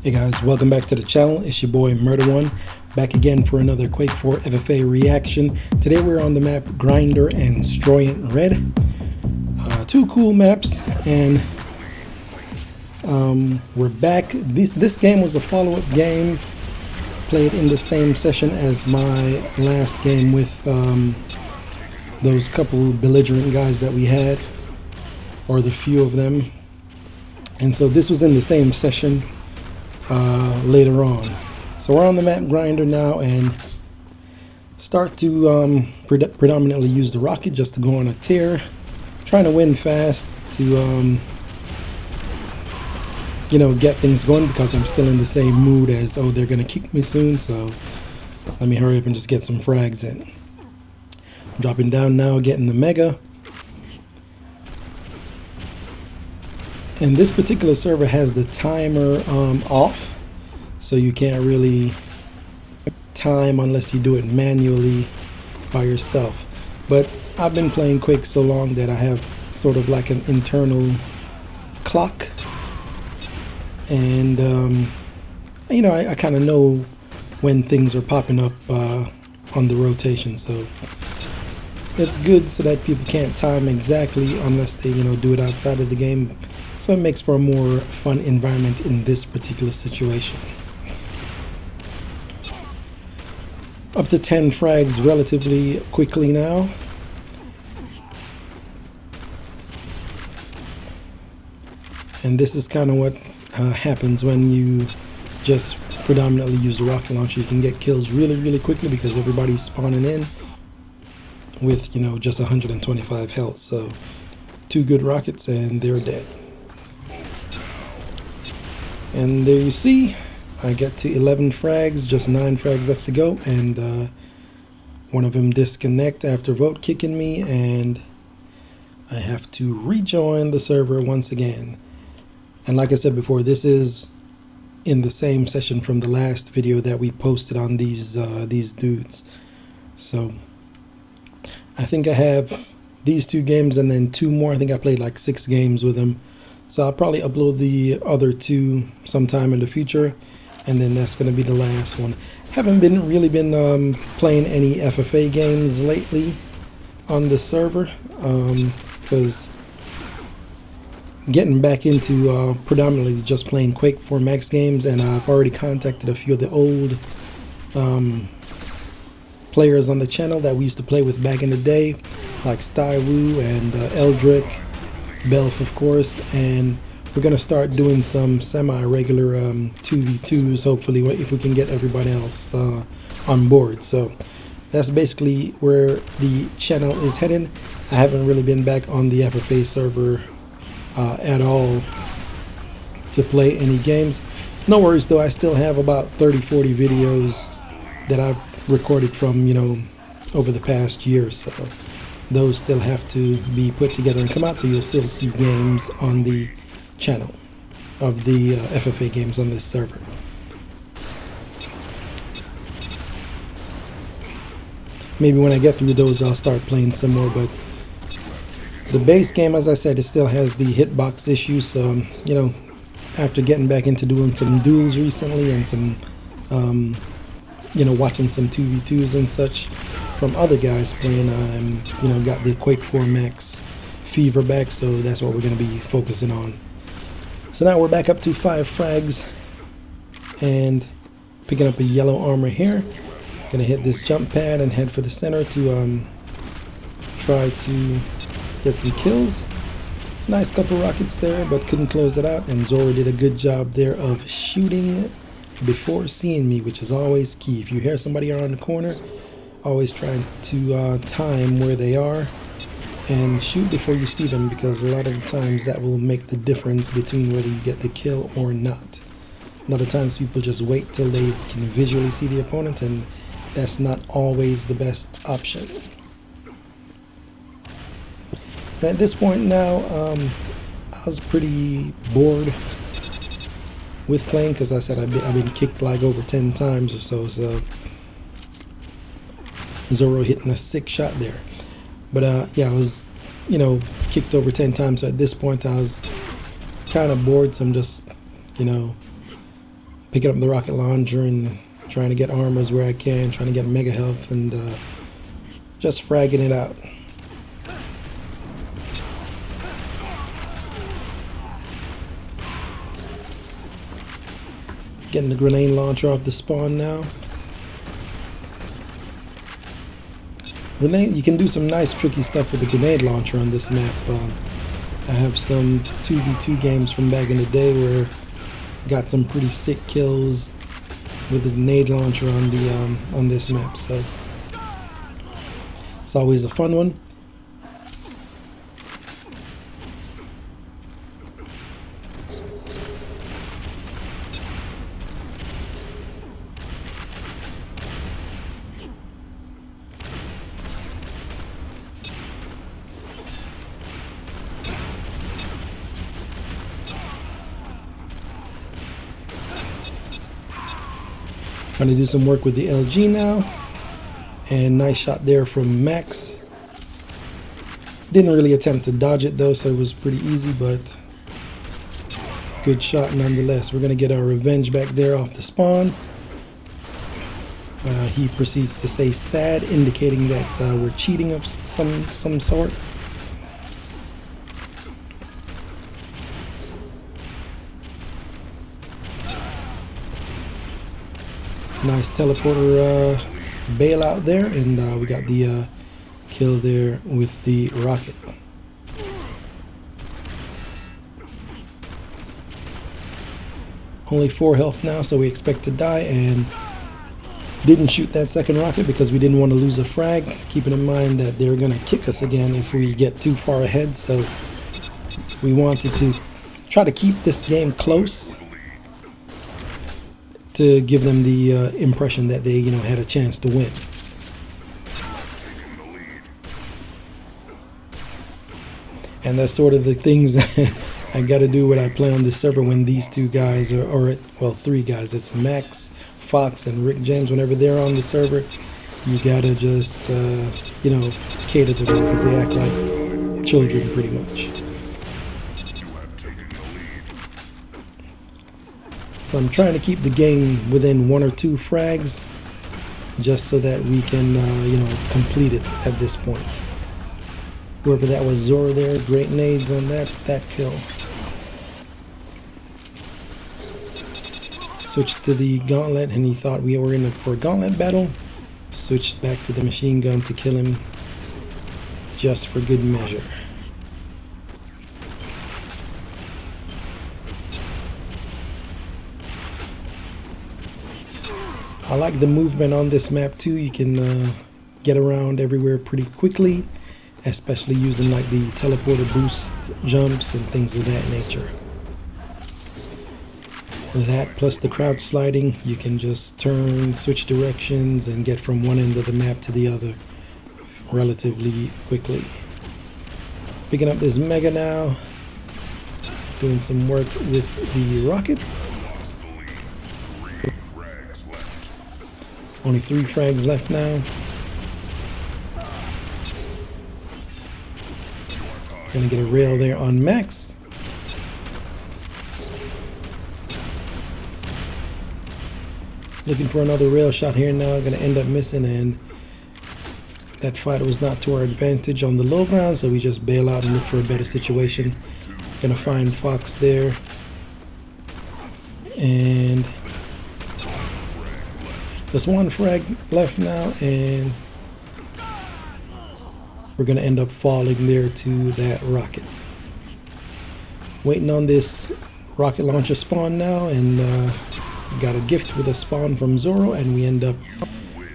Hey guys, welcome back to the channel. It's your boy Murder One, back again for another Quake 4 FFA reaction. Today we're on the map Grinder and Stroyent Red. Two cool maps, and we're back. This game was a follow-up game, played in the same session as my last game with those couple belligerent guys that we had, or the few of them. And so this was in the same session later on. So we're on the map Grinder now and start to predominantly use the rocket just to go on a tear, trying to win fast to you know, get things going, because I'm still in the same mood as, oh, they're gonna kick me soon, so let me hurry up and just get some frags in. Dropping down now, getting the mega. And this particular server has the timer off, so you can't really time unless you do it manually by yourself. But I've been playing Quake so long that I have sort of like an internal clock, and you know, I kind of know when things are popping up on the rotation, so it's good so that people can't time exactly unless they, you know, do it outside of the game. So it makes for a more fun environment in this particular situation. Up to 10 frags relatively quickly now. And this is kind of what happens when you just predominantly use the rocket launcher. You can get kills really quickly because everybody's spawning in with, you know, just 125 health. So 2 good rockets and they're dead. And there you see, I get to 11 frags, just 9 frags left to go, and one of them disconnect after vote kicking me, and I have to rejoin the server once again. And like I said before, this is in the same session from the last video that we posted on these dudes. So I think I have these 2 games and then 2 more. I think I played like 6 games with them. So I'll probably upload the other 2 sometime in the future, and then that's going to be the last one. Haven't really been playing any FFA games lately on the server, because getting back into predominantly just playing Quake 4 Max games, and I've already contacted a few of the old players on the channel that we used to play with back in the day, like Stywu and Eldrick, Belf, of course, and we're gonna start doing some semi-regular 2v2s, hopefully, if we can get everybody else on board. So that's basically where the channel is heading. I haven't really been back on the FFA server at all to play any games. No worries though, I still have about 30-40 videos that I've recorded from, you know, over the past year or so. Those still have to be put together and come out, so you'll still see games on the channel of the FFA games on this server. Maybe when I get through those I'll start playing some more, but the base game, as I said, it still has the hitbox issue. So you know, after getting back into doing some duels recently and some you know, watching some 2v2s and such from other guys playing, you know, got the Quake 4 Max fever back, so that's what we're going to be focusing on. So now we're back up to 5 frags and picking up a yellow armor here. Gonna hit this jump pad and head for the center to try to get some kills. Nice couple rockets there, but couldn't close it out, and Zoro did a good job there of shooting before seeing me, which is always key. If you hear somebody around the corner, always try to time where they are and shoot before you see them, because a lot of the times that will make the difference between whether you get the kill or not. A lot of times people just wait till they can visually see the opponent, and that's not always the best option. And at this point now, I was pretty bored with playing, because I said I've been kicked like over 10 times or so, so Zoro hitting a 6 shot there. But yeah, I was, you know, kicked over 10 times, so at this point I was kind of bored, so I'm just, you know, picking up the rocket launcher and trying to get armors where I can, trying to get mega health, and just fragging it out. Getting the grenade launcher off the spawn now. You can do some nice tricky stuff with the grenade launcher on this map. I have some 2v2 games from back in the day where I got some pretty sick kills with the grenade launcher on this map, so it's always a fun one. Trying to do some work with the LG now, and nice shot there from Max. Didn't really attempt to dodge it though, so it was pretty easy, but good shot nonetheless. We're gonna get our revenge back there off the spawn. He proceeds to say sad, indicating that we're cheating of some sort. Nice teleporter bailout there, and we got the kill there with the rocket. Only 4 health now, so we expect to die, and didn't shoot that second rocket because we didn't want to lose a frag, keeping in mind that they're going to kick us again if we get too far ahead, so we wanted to try to keep this game close to give them the impression that they, had a chance to win. And that's sort of the things that I got to do when I play on this server when these two guys or 3 guys. It's Max, Fox, and Rick James. Whenever they're on the server, you gotta just cater to them because they act like children pretty much. So I'm trying to keep the game within 1 or 2 frags, just so that we can, complete it at this point. Whoever that was, Zoro there, great nades on that kill. Switched to the gauntlet, and he thought we were in for a gauntlet battle. Switched back to the machine gun to kill him, just for good measure. I like the movement on this map too. You can get around everywhere pretty quickly, especially using like the teleporter boost jumps and things of that nature. That plus the crouch sliding, you can just turn, switch directions, and get from one end of the map to the other relatively quickly. Picking up this mega now, doing some work with the rocket. Only 3 frags left now. Gonna get a rail there on Max. Looking for another rail shot here now. Gonna end up missing, and that fight was not to our advantage on the low ground, so we just bail out and look for a better situation. Gonna find Fox there. And there's 1 frag left now, and we're gonna end up falling there to that rocket. Waiting on this rocket launcher spawn now, and got a gift with a spawn from Zoro, and we end up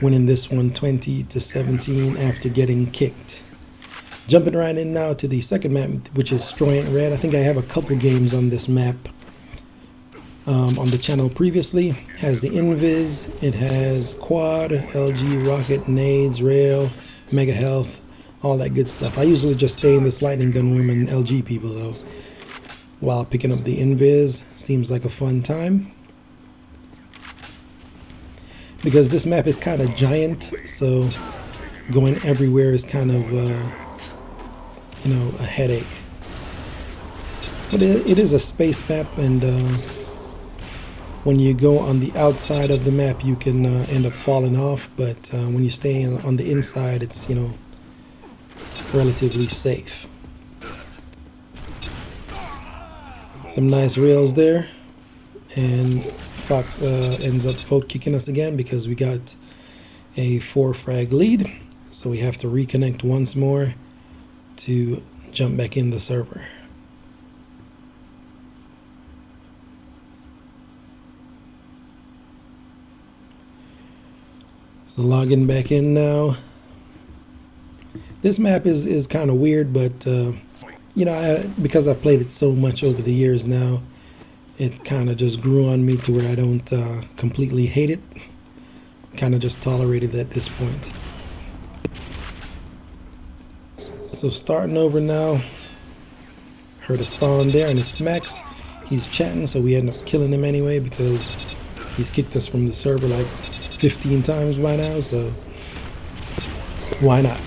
winning this one 20-17 after getting kicked. Jumping right in now to the second map, which is Stroyent Red. I think I have a couple games on this map on the channel previously. Has the invis, it has quad, LG, rocket, nades, rail, mega health, all that good stuff. I usually just stay in this lightning gun room and LG people though, while picking up the invis. Seems like a fun time, because this map is kind of giant, so going everywhere is kind of a headache. But it is a space map, and when you go on the outside of the map, you can end up falling off, but when you stay on the inside, it's, you know, relatively safe. Some nice rails there, and Fox ends up vote kicking us again because we got a 4 frag lead, so we have to reconnect once more to jump back in the server. So logging back in now. This map is kind of weird, but you know, because I've played it so much over the years now, it kind of just grew on me to where I don't completely hate it. Kind of just tolerate it at this point. So starting over now. Heard a spawn there, and it's Max. He's chatting, so we end up killing him anyway because he's kicked us from the server like 15 times by now, so why not?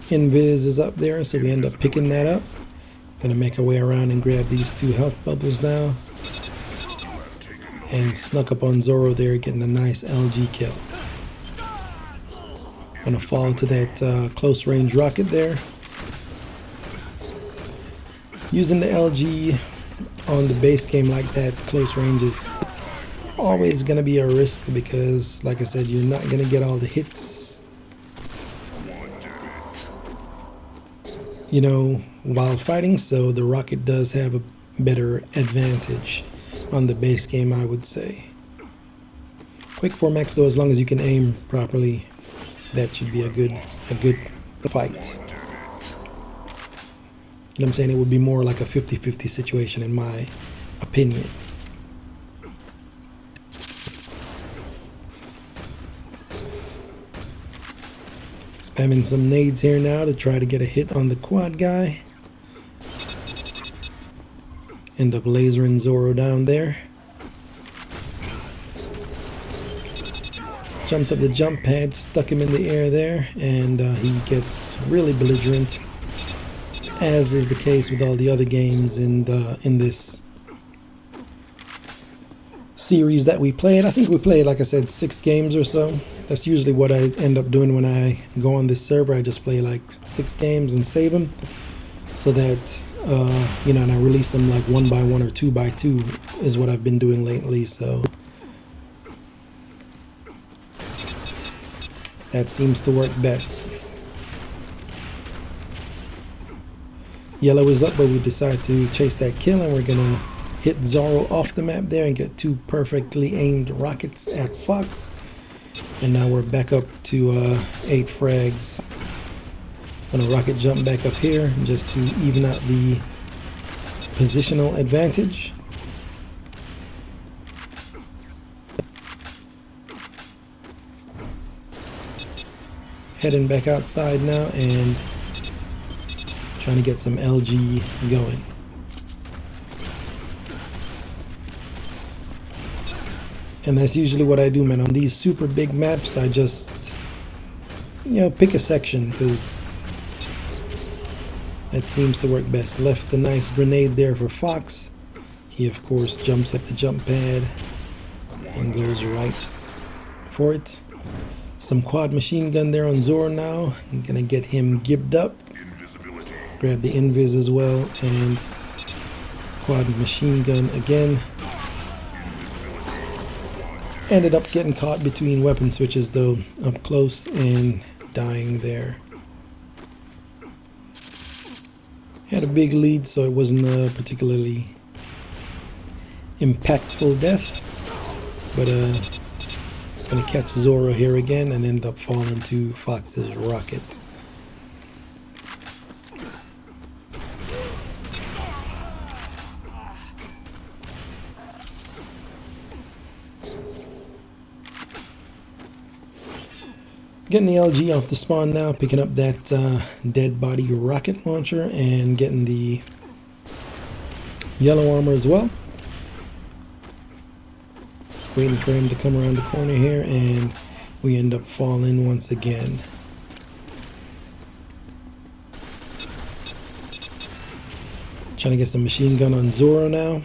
Invis is up there, so we end up picking that up. Gonna make our way around and grab these 2 health bubbles now. And snuck up on Zoro there, getting a nice LG kill. Gonna fall to that close range rocket there. Using the LG on the base game like that, close range is always gonna be a risk because, like I said, you're not gonna get all the hits, you know, while fighting, so the rocket does have a better advantage on the base game, I would say. Quake 4 Max though, as long as you can aim properly, that should be a good fight. You know what I'm saying? It would be more like a 50-50 situation in my opinion. Spamming some nades here now to try to get a hit on the quad guy. End up lasering Zoro down there. Jumped up the jump pad, stuck him in the air there, and he gets really belligerent, as is the case with all the other games in this series that we played. I think we played, like I said, 6 games or so. That's usually what I end up doing when I go on this server. I just play like 6 games and save them, so that you know, and I release them like 1 by 1 or 2 by 2 is what I've been doing lately. So that seems to work best. Yellow is up, but we decide to chase that kill, and we're gonna hit Zoro off the map there and get 2 perfectly aimed rockets at Fox. And now we're back up to 8 frags. Gonna rocket jump back up here just to even out the positional advantage. Heading back outside now and trying to get some LG going. And that's usually what I do, man. On these super big maps, I just, you know, pick a section because that seems to work best. Left a nice grenade there for Fox. He, of course, jumps at the jump pad and goes right for it. Some quad machine gun there on Zoro now. I'm gonna get him gibbed up. Grab the invis as well, and quad machine gun again. Ended up getting caught between weapon switches though, up close, and dying there. Had a big lead, so it wasn't a particularly impactful death, but gonna catch Zoro here again and end up falling to Fox's rocket. Getting the LG off the spawn now, picking up that dead body rocket launcher and getting the yellow armor as well. Waiting for him to come around the corner here, and we end up falling once again. Trying to get some machine gun on Zoro now.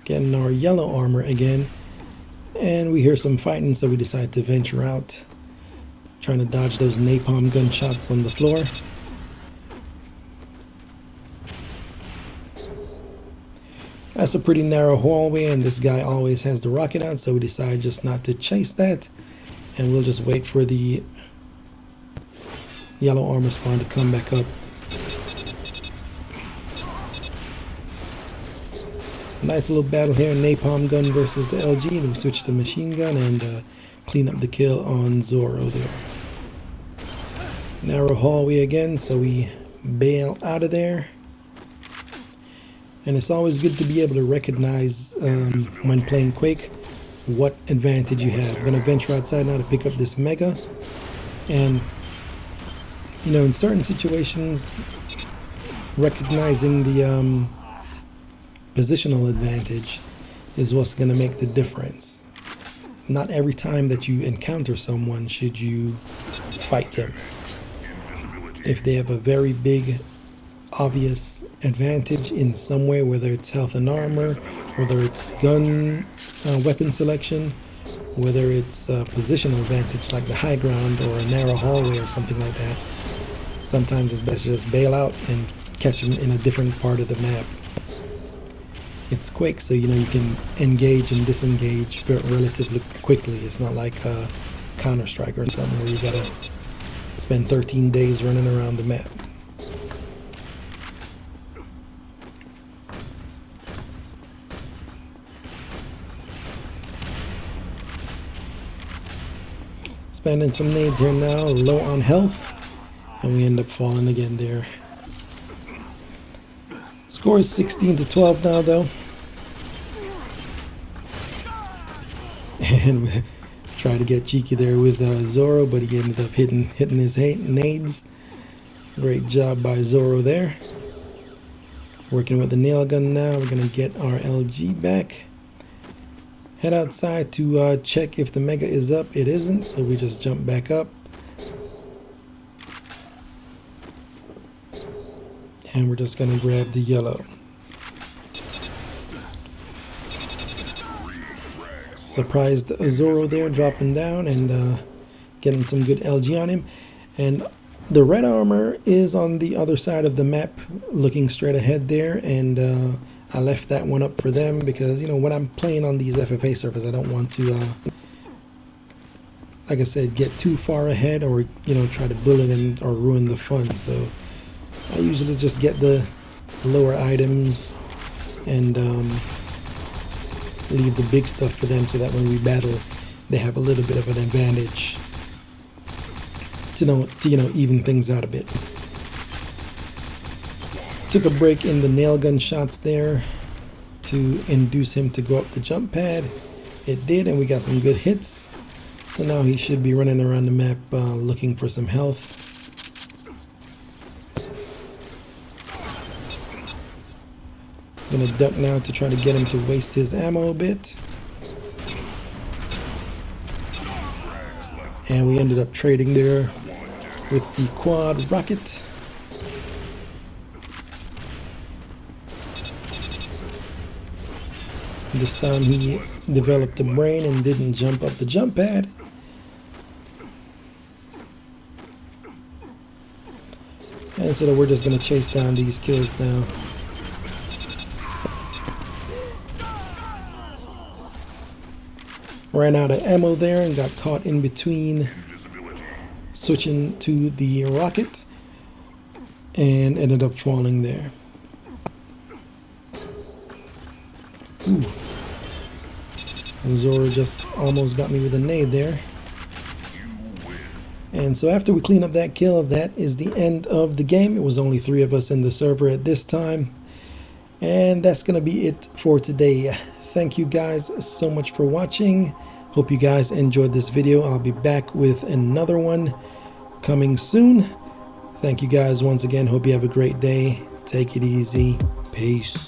Getting our yellow armor again. And we hear some fighting, so we decide to venture out. Trying to dodge those napalm gunshots on the floor. That's a pretty narrow hallway, and this guy always has the rocket out, so we decide just not to chase that. And we'll just wait for the yellow armor spawn to come back up. Nice little battle here, napalm gun versus the LG. Then we switch to machine gun and clean up the kill on Zoro there. Narrow hallway again, so we bail out of there. And it's always good to be able to recognize when playing Quake what advantage you have. I'm going to venture outside now to pick up this Mega. And, you know, in certain situations, recognizing the positional advantage is what's going to make the difference. Not every time that you encounter someone should you fight them. If they have a very big, obvious advantage in some way, whether it's health and armor, whether it's gun weapon selection, whether it's positional advantage like the high ground or a narrow hallway or something like that, sometimes it's best to just bail out and catch them in a different part of the map. It's Quake, so you know you can engage and disengage relatively quickly. It's not like Counter-Strike or something where you gotta spend 13 days running around the map. Spending some nades here now, low on health, and we end up falling again there. Score is 16-12 now though. And we tried to get cheeky there with Zoro, but he ended up hitting his nades. Great job by Zoro there. Working with the nail gun now. We're gonna get our LG back. Head outside to check if the Mega is up. It isn't, so we just jump back up. And we're just gonna grab the yellow. Surprised Zoro there, dropping down and getting some good LG on him. And the red armor is on the other side of the map, looking straight ahead there. And I left that one up for them because, you know, when I'm playing on these FFA servers, I don't want to, like I said, get too far ahead or, you know, try to bully them or ruin the fun. So I usually just get the lower items and leave the big stuff for them, so that when we battle, they have a little bit of an advantage to you know even things out a bit. Took a break in the nail gun shots there to induce him to go up the jump pad. It did, and we got some good hits. So now he should be running around the map looking for some health. Gonna duck now to try to get him to waste his ammo a bit. And we ended up trading there with the quad rocket. This time he developed a brain and didn't jump up the jump pad. And so we're just gonna chase down these kills now. Ran out of ammo there and got caught in between switching to the rocket and ended up falling there. Ooh. Zoro just almost got me with a nade there. And so after we clean up that kill, that is the end of the game. It was only 3 of us in the server at this time. And that's going to be it for today. Thank you guys so much for watching. Hope you guys enjoyed this video. I'll be back with another one coming soon. Thank you guys once again. Hope you have a great day. Take it easy. Peace.